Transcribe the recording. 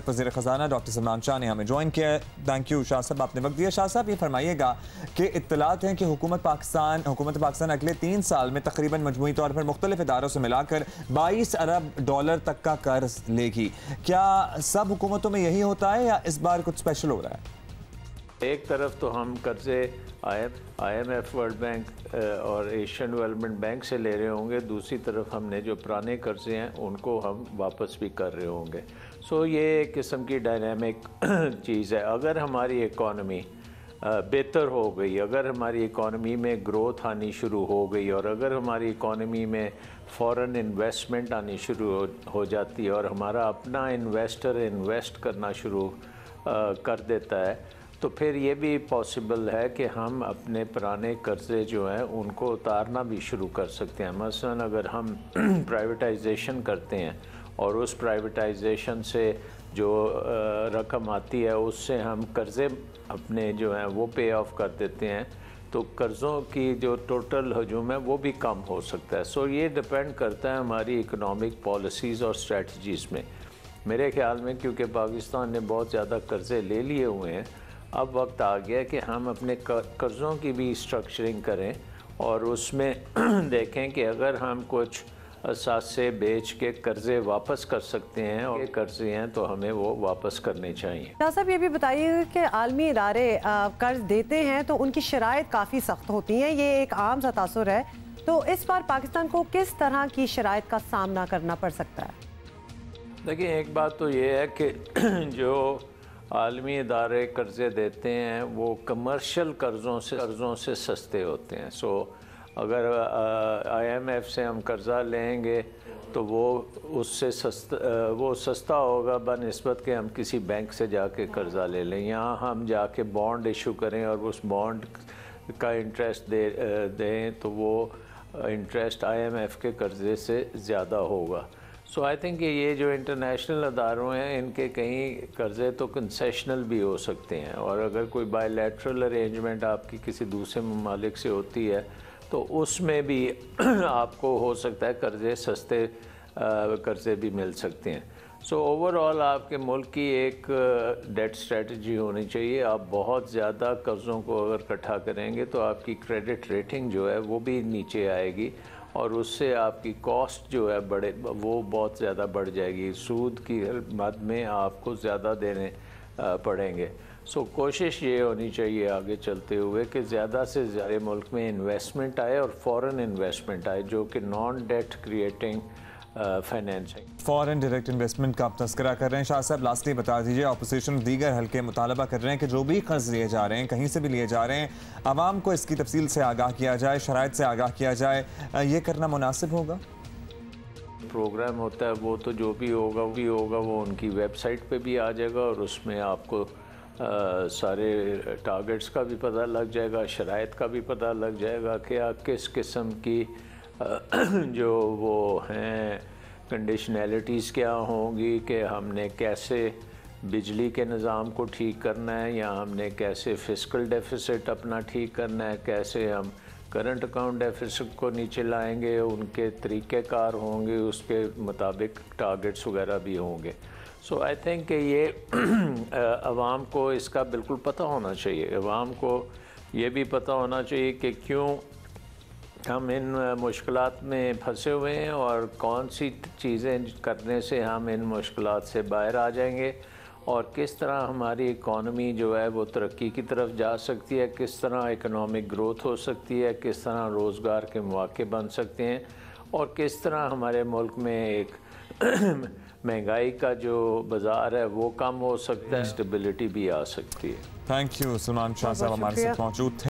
वज़ीर ख़ज़ाना डॉक्टर सलमान शाह ने हमें ज्वाइन किया है। थैंक यू शाह साहब, आपने वक्त दिया। शाह साहब, ये फरमाइएगा कि इत्तलात हैं कि हुकूमत पाकिस्तान अगले 3 साल में तकरीबन मजमूई तौर पर मुख्तलिफ इदारों से मिलाकर 22 अरब डॉलर तक का कर्ज लेगी। क्या सब हुकूमतों में यही होता है या इस बार कुछ स्पेशल हो रहा है? एक तरफ तो हम कर्जे IMF, वर्ल्ड बैंक और एशियन डेवलपमेंट बैंक से ले रहे होंगे, दूसरी तरफ हमने जो पुराने कर्जे हैं उनको हम वापस भी कर रहे होंगे। सो ये एक किस्म की डायनामिक चीज़ है। अगर हमारी इकॉनमी बेहतर हो गई, अगर हमारी इकॉनमी में ग्रोथ आनी शुरू हो गई और अगर हमारी इकॉनमी में फ़ॉरेन इन्वेस्टमेंट आनी शुरू हो जाती है और हमारा अपना इन्वेस्टर इन्वेस्ट करना शुरू कर देता है, तो फिर ये भी पॉसिबल है कि हम अपने पुराने कर्ज़े जो हैं उनको उतारना भी शुरू कर सकते हैं। मसलन अगर हम प्राइवेटाइजेशन करते हैं और उस प्राइवेटाइजेशन से जो रकम आती है उससे हम कर्ज़े अपने जो हैं वो पे ऑफ कर देते हैं, तो कर्ज़ों की जो टोटल हजूम है वो भी कम हो सकता है। सो ये डिपेंड करता है हमारी इकोनॉमिक पॉलिसीज़ और स्ट्रेटजीज़ में। मेरे ख्याल में क्योंकि पाकिस्तान ने बहुत ज़्यादा कर्ज़े ले लिए हुए हैं, अब वक्त आ गया कि हम अपने कर्ज़ों की भी स्ट्रक्चरिंग करें और उसमें देखें कि अगर हम कुछ असासे बेच के कर्ज़े वापस कर सकते हैं और कर्ज़े हैं तो हमें वो वापस करने चाहिए। शाह साहब, ये भी बताइए कि आलमी इदारे कर्ज देते हैं तो उनकी शराइत काफ़ी सख्त होती हैं, ये एक आम सा तासुर है, तो इस बार पाकिस्तान को किस तरह की शराइत का सामना करना पड़ सकता है? देखिए, एक बात तो ये है कि जो आलमी इदारे कर्ज़े देते हैं वो कमर्शियल कर्ज़ों से सस्ते होते हैं। सो अगर IMF से हम कर्ज़ा लेंगे तो वो सस्ता होगा बनिस्बत के हम किसी बैंक से जाके कर्ज़ा ले लें। यहाँ हम जाके बॉन्ड इशू करें और उस बॉन्ड का इंटरेस्ट दें तो वो इंटरेस्ट IMF के कर्ज़े से ज़्यादा होगा। सो आई थिंक ये जो इंटरनेशनल अदारों हैं इनके कहीं कर्ज़े तो कंसेशनल भी हो सकते हैं, और अगर कोई बायलैटरल अरेंजमेंट आपकी किसी दूसरे ममालिक से होती है तो उसमें भी आपको हो सकता है कर्ज़े सस्ते कर्ज़े भी मिल सकते हैं। सो ओवरऑल आपके मुल्क की एक डेट स्ट्रेटजी होनी चाहिए। आप बहुत ज़्यादा कर्ज़ों को अगर इकट्ठा करेंगे तो आपकी क्रेडिट रेटिंग जो है वो भी नीचे आएगी और उससे आपकी कॉस्ट जो है वो बहुत ज़्यादा बढ़ जाएगी। सूद की मद में आपको ज़्यादा देने पड़ेंगे। सो कोशिश ये होनी चाहिए आगे चलते हुए कि ज़्यादा से ज़्यादा मुल्क में इन्वेस्टमेंट आए और फॉरेन इन्वेस्टमेंट आए जो कि non debt creating financing. Foreign direct investment का आप तस्करा कर रहे हैं। शाह साहब, लास्टली बता दीजिए, अपोजिशन दीगर हल्के मुतालबा कर रहे हैं कि जो भी कर्ज लिए जा रहे हैं, कहीं से भी लिए जा रहे हैं, आवाम को इसकी तफसील से आगाह किया जाए, शराइत से आगाह किया जाए, ये करना मुनासिब होगा? प्रोग्राम होता है वो तो जो भी होगा वो उनकी वेबसाइट पे भी आ जाएगा और उसमें आपको सारे टारगेट्स का भी पता लग जाएगा, शराइत का भी पता लग जाएगा कि किस किस्म की जो वो हैं कंडीशनैलिटीज़ क्या होंगी कि हमने कैसे बिजली के निज़ाम को ठीक करना है या हमने कैसे फिस्कल डेफिसिट अपना ठीक करना है, कैसे हम करंट अकाउंट डेफिसिट को नीचे लाएंगे, उनके तरीक़ेकार होंगे, उसके मुताबिक टारगेट्स वगैरह भी होंगे। सो आई थिंक कि ये आवाम को इसका बिल्कुल पता होना चाहिए। आवाम को ये भी पता होना चाहिए कि क्यों हम इन मुश्किलात में फंसे हुए हैं और कौन सी चीज़ें करने से हम इन मुश्किलात से बाहर आ जाएंगे और किस तरह हमारी इकॉनमी जो है वो तरक्की की तरफ जा सकती है, किस तरह इकोनॉमिक ग्रोथ हो सकती है, किस तरह रोज़गार के मौके बन सकते हैं और किस तरह हमारे मुल्क में एक महंगाई का जो बाज़ार है वो कम हो सकता है, स्टेबिलिटी भी आ सकती है। Thank you. सलमान शाह साहब हमारे साथ मौजूद थे।